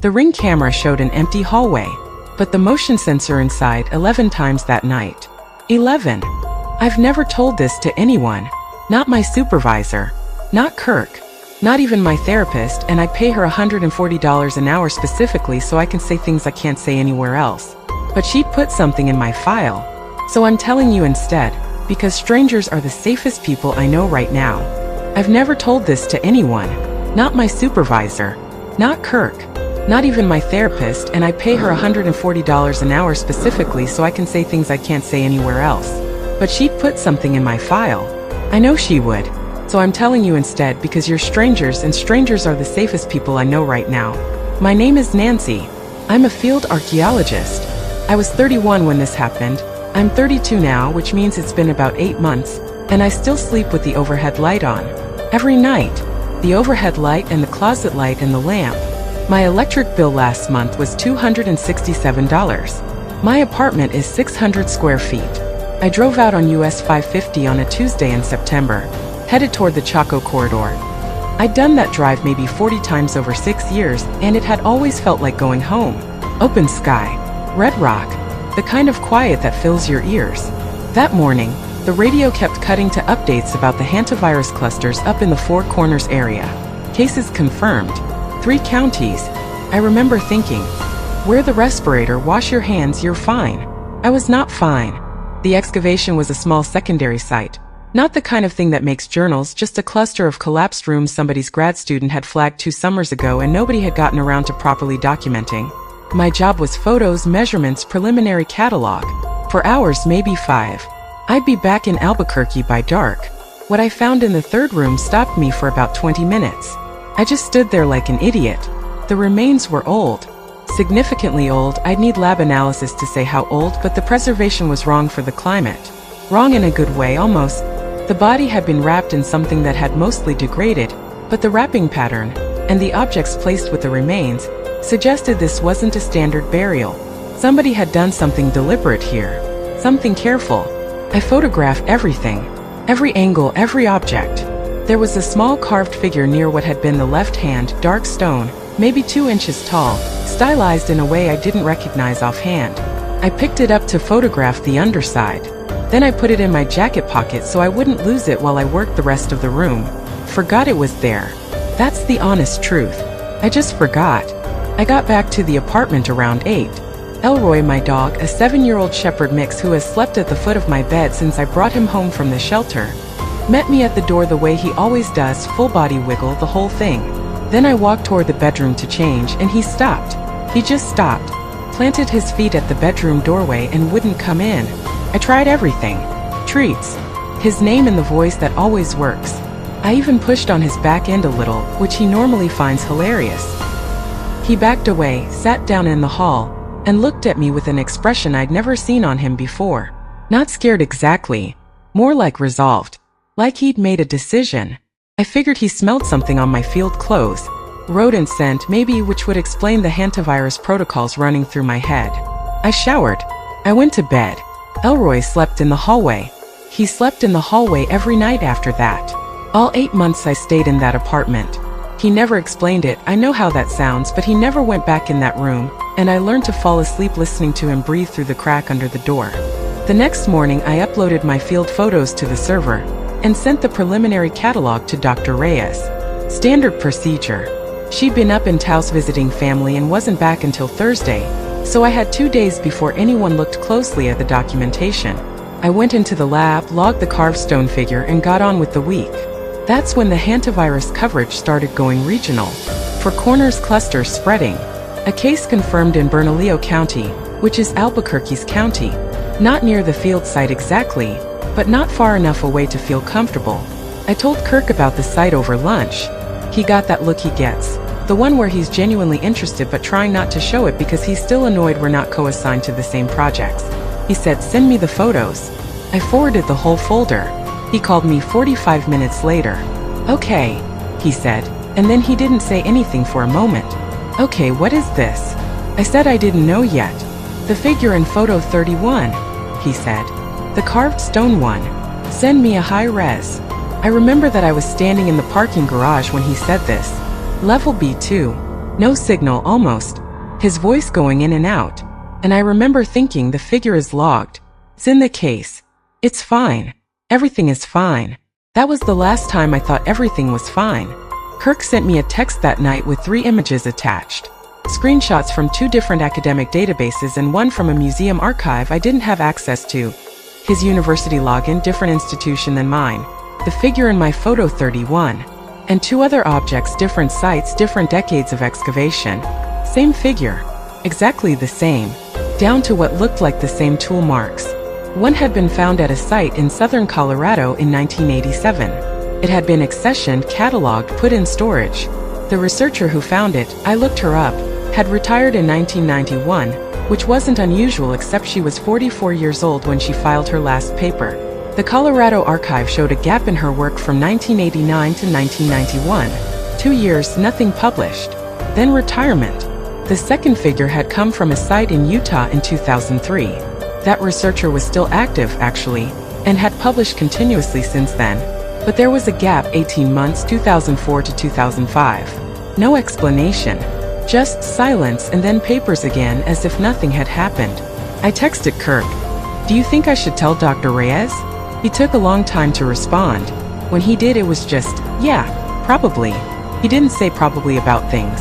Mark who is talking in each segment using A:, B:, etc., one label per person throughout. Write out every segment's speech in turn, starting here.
A: The Ring camera showed an empty hallway, but the motion sensor inside 11 times that night. 11. I've never told this to anyone. Not my supervisor. Not Kirk. Not even my therapist, and I pay her $140 an hour specifically so I can say things I can't say anywhere else. But she put something in my file. So I'm telling you instead, because strangers are the safest people I know right now. I've never told this to anyone. Not my supervisor. Not Kirk. Not even my therapist, and I pay her $140 an hour specifically so I can say things I can't say anywhere else. But she'd put something in my file. I know she would. So I'm telling you instead because you're strangers and strangers are the safest people I know right now. My name is Nancy. I'm a field archaeologist. I was 31 when this happened. I'm 32 now, which means it's been about 8 months, and I still sleep with the overhead light on. Every night. The overhead light and the closet light and the lamp. My electric bill last month was $267. My apartment is 600 square feet. I drove out on US 550 on a Tuesday in September, headed toward the Chaco corridor. I'd done that drive maybe 40 times over 6 years, and it had always felt like going home. Open sky. Red rock. The kind of quiet that fills your ears. That morning, the radio kept cutting to updates about the Hantavirus clusters up in the Four Corners area. Cases confirmed. 3 counties. I remember thinking, wear the respirator, wash your hands, you're fine. I was not fine. The excavation was a small secondary site. Not the kind of thing that makes journals, just a cluster of collapsed rooms somebody's grad student had flagged 2 summers ago and nobody had gotten around to properly documenting. My job was photos, measurements, preliminary catalog. For hours, maybe 5. I'd be back in Albuquerque by dark. What I found in the 3rd room stopped me for about 20 minutes. I just stood there like an idiot. The remains were old. Significantly old. I'd need lab analysis to say how old, but the preservation was wrong for the climate. Wrong in a good way, almost. The body had been wrapped in something that had mostly degraded, but the wrapping pattern, and the objects placed with the remains, suggested this wasn't a standard burial. Somebody had done something deliberate here. Something careful. I photographed everything. Every angle, every object. There was a small carved figure near what had been the left hand, dark stone, maybe 2 inches tall, stylized in a way I didn't recognize offhand. I picked it up to photograph the underside. Then I put it in my jacket pocket so I wouldn't lose it while I worked the rest of the room. Forgot it was there. That's the honest truth. I just forgot. I got back to the apartment around 8. Elroy, my dog, a 7-year-old shepherd mix who has slept at the foot of my bed since I brought him home from the shelter, met me at the door the way he always does, full body wiggle, the whole thing. Then I walked toward the bedroom to change and he stopped. He just stopped, planted his feet at the bedroom doorway and wouldn't come in. I tried everything. Treats. His name in the voice that always works. I even pushed on his back end a little, which he normally finds hilarious. He backed away, sat down in the hall, and looked at me with an expression I'd never seen on him before. Not scared exactly. More like resolved. Like he'd made a decision. I figured he smelled something on my field clothes. Rodent scent, maybe, which would explain the Hantavirus protocols running through my head. I showered. I went to bed. Elroy slept in the hallway. He slept in the hallway every night after that. All 8 months I stayed in that apartment. He never explained it. I know how that sounds, but he never went back in that room, and I learned to fall asleep listening to him breathe through the crack under the door. The next morning I uploaded my field photos to the server and sent the preliminary catalog to Dr. Reyes. Standard procedure. She'd been up in Taos visiting family and wasn't back until Thursday, so I had 2 days before anyone looked closely at the documentation. I went into the lab, logged the carved stone figure, and got on with the week. That's when the Hantavirus coverage started going regional. For Corners cluster spreading. A case confirmed in Bernalillo County, which is Albuquerque's county. Not near the field site exactly, but not far enough away to feel comfortable. I told Kirk about the site over lunch. He got that look he gets. The one where he's genuinely interested but trying not to show it because he's still annoyed we're not co-assigned to the same projects. He said, "Send me the photos." I forwarded the whole folder. He called me 45 minutes later. "Okay," he said, and then he didn't say anything for a moment. "Okay, what is this?" I said I didn't know yet. "The figure in photo 31, he said. "The carved stone one. Send me a high res." I remember that I was standing in the parking garage when he said this. Level B2. No signal almost. His voice going in and out. And I remember thinking the figure is logged. It's in the case. It's fine. Everything is fine. That was the last time I thought everything was fine. Kirk sent me a text that night with 3 images attached. Screenshots from 2 different academic databases and one from a museum archive I didn't have access to. His university login, different institution than mine. The figure in my photo 31. And 2 other objects, different sites, different decades of excavation. Same figure. Exactly the same. Down to what looked like the same tool marks. One had been found at a site in southern Colorado in 1987. It had been accessioned, cataloged, put in storage. The researcher who found it, I looked her up, had retired in 1991, which wasn't unusual except she was 44 years old when she filed her last paper. The Colorado archive showed a gap in her work from 1989 to 1991. 2 years, nothing published. Then retirement. The second figure had come from a site in Utah in 2003. That researcher was still active, actually, and had published continuously since then. But there was a gap, 18 months, 2004 to 2005. No explanation. Just silence and then papers again as if nothing had happened. I texted Kirk. Do you think I should tell Dr. Reyes? He took a long time to respond. When he did, it was just, yeah, probably. He didn't say probably about things.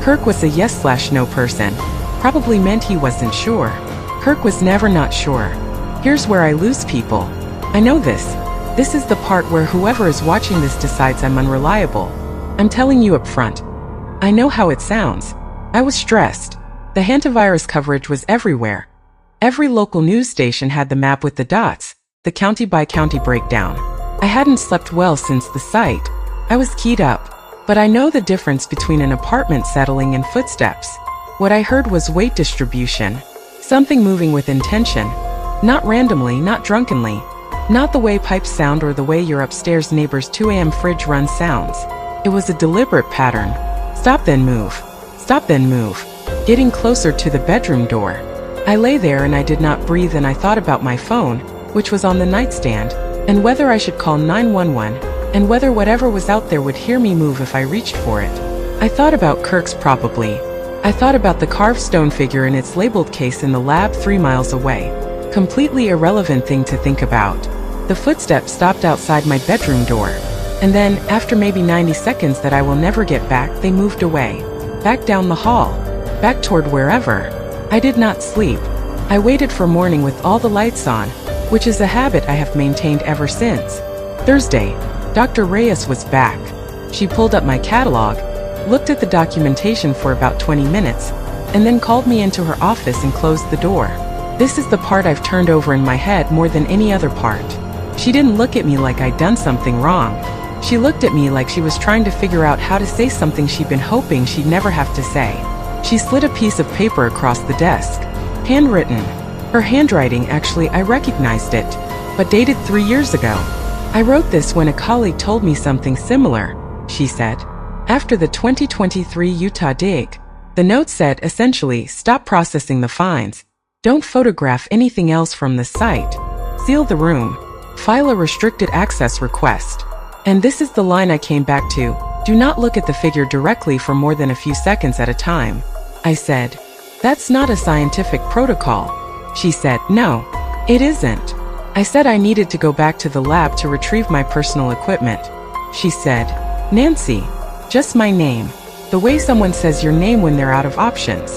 A: Kirk was a yes/no person. Probably meant he wasn't sure. Kirk was never not sure. Here's where I lose people. I know this. This is the part where whoever is watching this decides I'm unreliable. I'm telling you up front. I know how it sounds. I was stressed. The Hantavirus coverage was everywhere. Every local news station had the map with the dots, the county-by-county breakdown. I hadn't slept well since the site. I was keyed up. But I know the difference between an apartment settling and footsteps. What I heard was weight distribution. Something moving with intention. Not randomly, not drunkenly. Not the way pipes sound or the way your upstairs neighbor's 2 a.m. fridge runs sounds. It was a deliberate pattern. Stop then move. Stop then move. Getting closer to the bedroom door. I lay there and I did not breathe and I thought about my phone, which was on the nightstand, and whether I should call 911, and whether whatever was out there would hear me move if I reached for it. I thought about Kirk's probably. I thought about the carved stone figure in its labeled case in the lab 3 miles away. Completely irrelevant thing to think about. The footsteps stopped outside my bedroom door. And then, after maybe 90 seconds that I will never get back, they moved away. Back down the hall. Back toward wherever. I did not sleep. I waited for morning with all the lights on, which is a habit I have maintained ever since. Thursday, Dr. Reyes was back. She pulled up my catalog, looked at the documentation for about 20 minutes, and then called me into her office and closed the door. This is the part I've turned over in my head more than any other part. She didn't look at me like I'd done something wrong. She looked at me like she was trying to figure out how to say something she'd been hoping she'd never have to say. She slid a piece of paper across the desk. Handwritten. Her handwriting, actually, I recognized it, but dated 3 years ago. I wrote this when a colleague told me something similar, she said. After the 2023 Utah dig, the note said essentially, stop processing the finds. Don't photograph anything else from the site. Seal the room. File a restricted access request. And this is the line I came back to. Do not look at the figure directly for more than a few seconds at a time. I said, that's not a scientific protocol. She said, no, it isn't. I said I needed to go back to the lab to retrieve my personal equipment. She said, Nancy, just my name. The way someone says your name when they're out of options.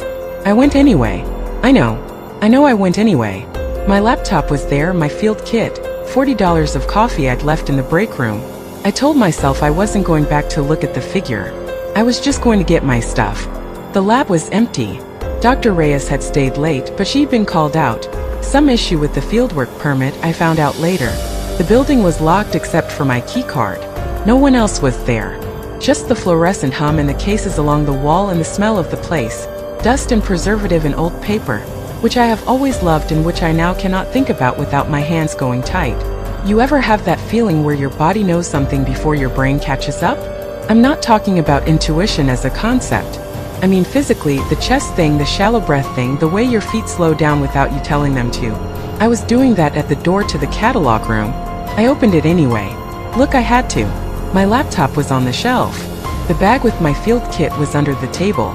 A: I went anyway. I know I went anyway. My laptop was there, my field kit, $40 of coffee I'd left in the break room. I told myself I wasn't going back to look at the figure. I was just going to get my stuff. The lab was empty. Dr. Reyes had stayed late, but she'd been called out. Some issue with the fieldwork permit, I found out later. The building was locked except for my key card. No one else was there. Just the fluorescent hum and the cases along the wall and the smell of the place. Dust and preservative and old paper, which I have always loved and which I now cannot think about without my hands going tight. You ever have that feeling where your body knows something before your brain catches up? I'm not talking about intuition as a concept. I mean physically, the chest thing, the shallow breath thing, the way your feet slow down without you telling them to. I was doing that at the door to the catalog room. I opened it anyway. Look, I had to. My laptop was on the shelf. The bag with my field kit was under the table.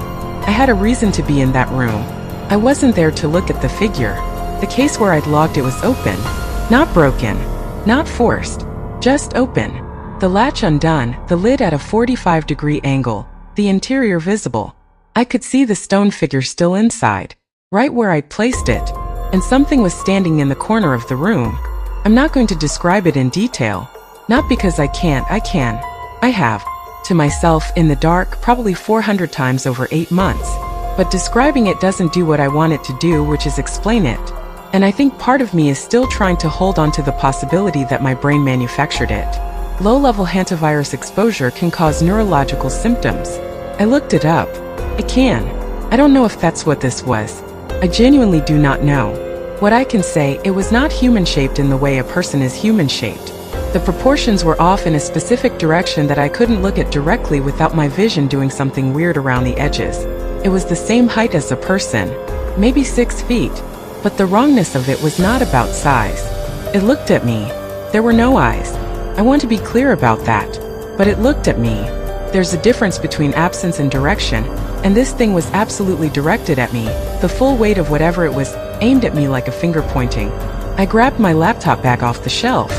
A: I had a reason to be in that room. I wasn't there to look at the figure. The case where I'd logged it was open. Not broken. Not forced. Just open. The latch undone, the lid at a 45-degree angle, the interior visible. I could see the stone figure still inside, right where I'd placed it, and something was standing in the corner of the room. I'm not going to describe it in detail. Not because I can't, I can. I have. To myself, in the dark, probably 400 times over 8 months. But describing it doesn't do what I want it to do, which is explain it. And I think part of me is still trying to hold on to the possibility that my brain manufactured it. Low-level hantavirus exposure can cause neurological symptoms. I looked it up. It can. I don't know if that's what this was. I genuinely do not know. What I can say, it was not human-shaped in the way a person is human-shaped. The proportions were off in a specific direction that I couldn't look at directly without my vision doing something weird around the edges. It was the same height as a person, maybe 6 feet, but the wrongness of it was not about size. It looked at me. There were no eyes. I want to be clear about that. But it looked at me. There's a difference between absence and direction, and this thing was absolutely directed at me, the full weight of whatever it was, aimed at me like a finger pointing. I grabbed my laptop bag off the shelf.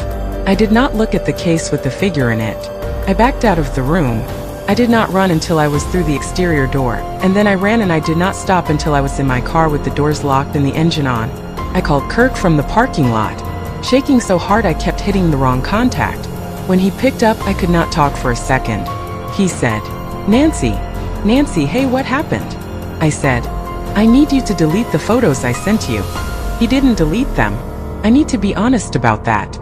A: I did not look at the case with the figure in it. I backed out of the room. I did not run until I was through the exterior door, and then I ran and I did not stop until I was in my car with the doors locked and the engine on. I called Kirk from the parking lot, shaking so hard I kept hitting the wrong contact. When he picked up, I could not talk for a second. He said, Nancy, hey, what happened? I said, I need you to delete the photos I sent you. He didn't delete them. I need to be honest about that.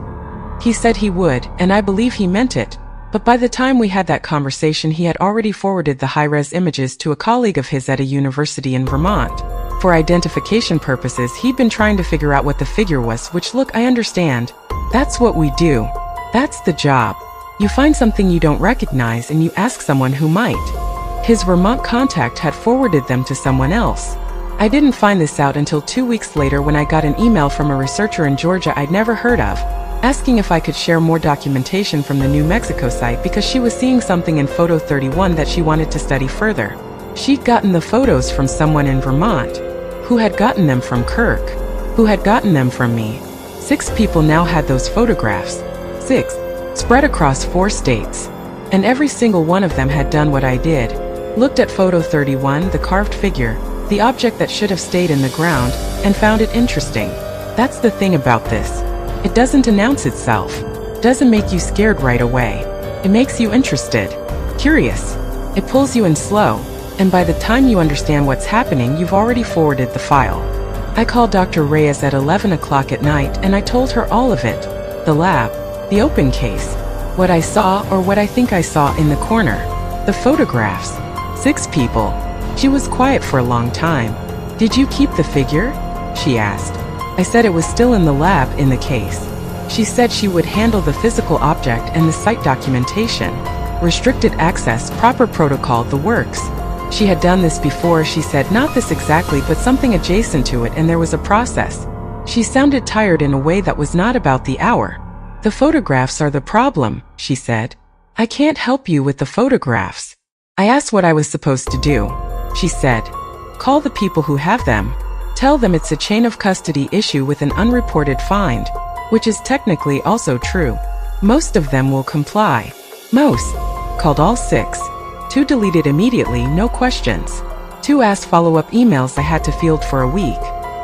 A: He said he would, and I believe he meant it. But by the time we had that conversation, he had already forwarded the high-res images to a colleague of his at a university in Vermont. For identification purposes, he'd been trying to figure out what the figure was, which, look, I understand. That's what we do. That's the job. You find something you don't recognize and you ask someone who might. His Vermont contact had forwarded them to someone else. I didn't find this out until 2 weeks later when I got an email from a researcher in Georgia I'd never heard of, asking if I could share more documentation from the New Mexico site because she was seeing something in photo 31 that she wanted to study further. She'd gotten the photos from someone in Vermont, who had gotten them from Kirk, who had gotten them from me. 6 people now had those photographs. 6, spread across 4 states. And every single one of them had done what I did. Looked at photo 31, the carved figure, the object that should have stayed in the ground, and found it interesting. That's the thing about this. It doesn't announce itself. Doesn't make you scared right away. It makes you interested, curious. It pulls you in slow, and by the time you understand what's happening, you've already forwarded the file. I called Dr. Reyes at 11 o'clock at night and I told her all of it. The lab, the open case, what I saw or what I think I saw in the corner, the photographs, 6 people. She was quiet for a long time. Did you keep the figure? She asked. I said it was still in the lab in the case. She said she would handle the physical object and the site documentation. Restricted access, proper protocol, the works. She had done this before, she said, not this exactly, but something adjacent to it, and there was a process. She sounded tired in a way that was not about the hour. The photographs are the problem, she said. I can't help you with the photographs. I asked what I was supposed to do. She said, call the people who have them. Tell them it's a chain of custody issue with an unreported find, which is technically also true. Most of them will comply. Most. Called all 6. 2 deleted immediately, no questions. 2 asked follow-up emails I had to field for a week.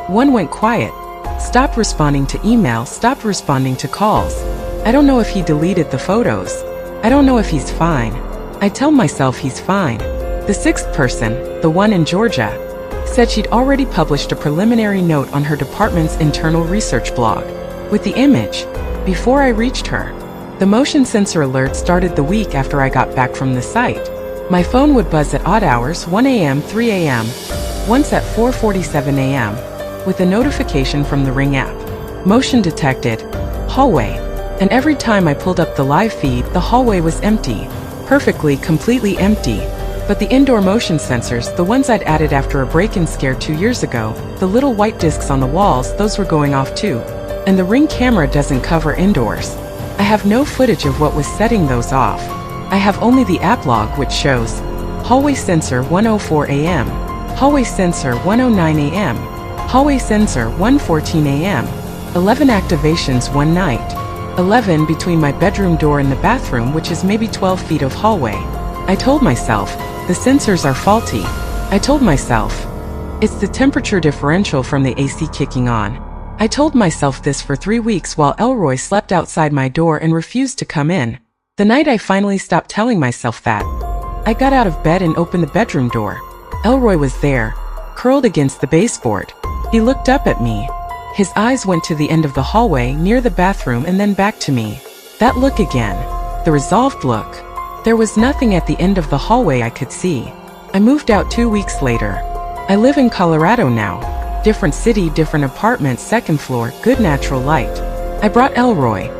A: 1 went quiet. Stopped responding to emails, stopped responding to calls. I don't know if he deleted the photos. I don't know if he's fine. I tell myself he's fine. The 6th person, the one in Georgia, said she'd already published a preliminary note on her department's internal research blog with the image before I reached her. The motion sensor alert started the week after I got back from the site. My phone would buzz at odd hours, 1 a.m., 3 a.m., once at 4:47 a.m., with a notification from the Ring app. Motion detected. Hallway. And every time I pulled up the live feed, the hallway was empty. Perfectly, completely empty. But the indoor motion sensors, the ones I'd added after a break-in scare 2 years ago, the little white discs on the walls, those were going off too. And the Ring camera doesn't cover indoors. I have no footage of what was setting those off. I have only the app log which shows hallway sensor 1:04 a.m., hallway sensor 1:09 a.m., hallway sensor 1:14 a.m., 11 activations one night, 11 between my bedroom door and the bathroom, which is maybe 12 feet of hallway. I told myself, the sensors are faulty. I told myself, it's the temperature differential from the AC kicking on. I told myself this for 3 weeks while Elroy slept outside my door and refused to come in. The night I finally stopped telling myself that, I got out of bed and opened the bedroom door. Elroy was there, curled against the baseboard. He looked up at me. His eyes went to the end of the hallway near the bathroom and then back to me. That look again. The resolved look. There was nothing at the end of the hallway I could see. I moved out 2 weeks later. I live in Colorado now. Different city, different apartment, second floor, good natural light. I brought Elroy.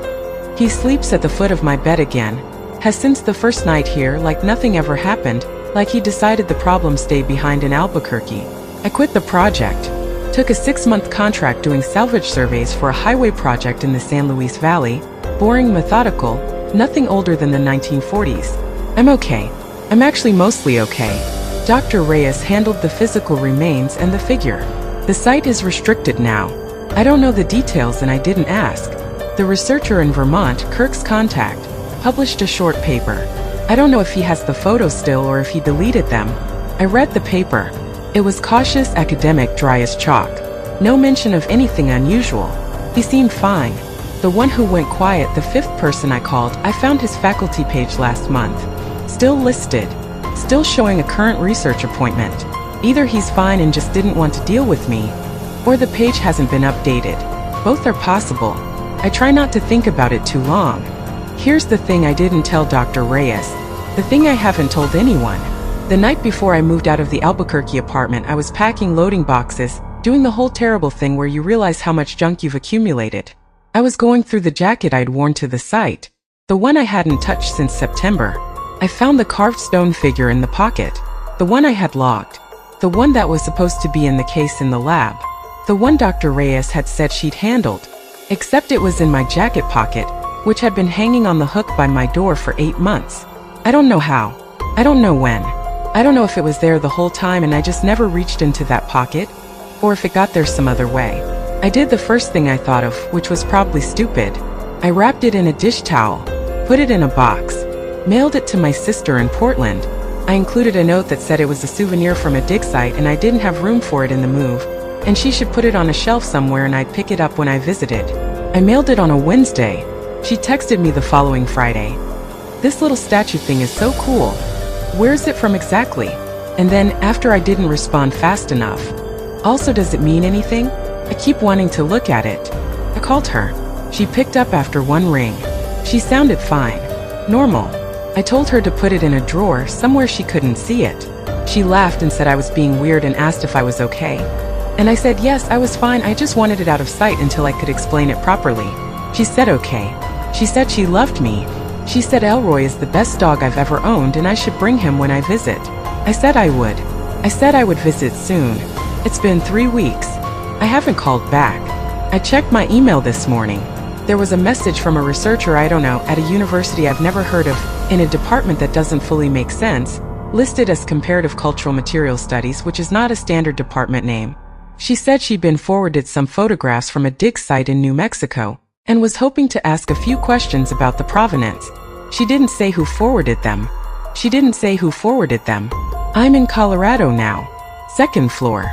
A: He sleeps at the foot of my bed again. Has since the first night here, like nothing ever happened, like he decided the problem stayed behind in Albuquerque. I quit the project. Took a 6-month contract doing salvage surveys for a highway project in the San Luis Valley. Boring, methodical, nothing older than the 1940s. I'm okay. I'm actually mostly okay. Dr. Reyes handled the physical remains and the figure. The site is restricted now. I don't know the details and I didn't ask. The researcher in Vermont, Kirk's contact, published a short paper. I don't know if he has the photos still or if he deleted them. I read the paper. It was cautious, academic, dry as chalk. No mention of anything unusual. He seemed fine. The one who went quiet, the 5th person I called, I found his faculty page last month. Still listed. Still showing a current research appointment. Either he's fine and just didn't want to deal with me, or the page hasn't been updated. Both are possible. I try not to think about it too long. Here's the thing I didn't tell Dr. Reyes. The thing I haven't told anyone. The night before I moved out of the Albuquerque apartment, I was packing loading boxes, doing the whole terrible thing where you realize how much junk you've accumulated. I was going through the jacket I'd worn to the site, the one I hadn't touched since September. I found the carved stone figure in the pocket, the one I had logged. The one that was supposed to be in the case in the lab. The one Dr. Reyes had said she'd handled. Except it was in my jacket pocket, which had been hanging on the hook by my door for 8 months. I don't know how. I don't know when. I don't know if it was there the whole time and I just never reached into that pocket, or if it got there some other way. I did the first thing I thought of, which was probably stupid. I wrapped it in a dish towel, put it in a box, mailed it to my sister in Portland. I included a note that said it was a souvenir from a dig site and I didn't have room for it in the move, and she should put it on a shelf somewhere and I'd pick it up when I visited. I mailed it on a Wednesday. She texted me the following Friday. This little statue thing is so cool. Where's it from exactly? And then, after I didn't respond fast enough. Also, does it mean anything? I keep wanting to look at it. I called her. She picked up after 1 ring. She sounded fine. Normal. I told her to put it in a drawer somewhere she couldn't see it. She laughed and said I was being weird and asked if I was okay. And I said yes, I was fine, I just wanted it out of sight until I could explain it properly. She said okay. She said she loved me. She said Elroy is the best dog I've ever owned and I should bring him when I visit. I said I would. I said I would visit soon. It's been 3 weeks. I haven't called back. I checked my email this morning. There was a message from a researcher I don't know, at a university I've never heard of, in a department that doesn't fully make sense, listed as Comparative Cultural Material Studies, which is not a standard department name. She said she'd been forwarded some photographs from a dig site in New Mexico, and was hoping to ask a few questions about the provenance. She didn't say who forwarded them. She didn't say who forwarded them. I'm in Colorado now. 2nd floor.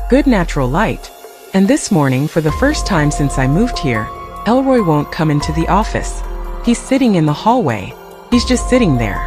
A: Good natural light. And this morning, for the first time since I moved here, Elroy won't come into the office. He's sitting in the hallway. He's just sitting there.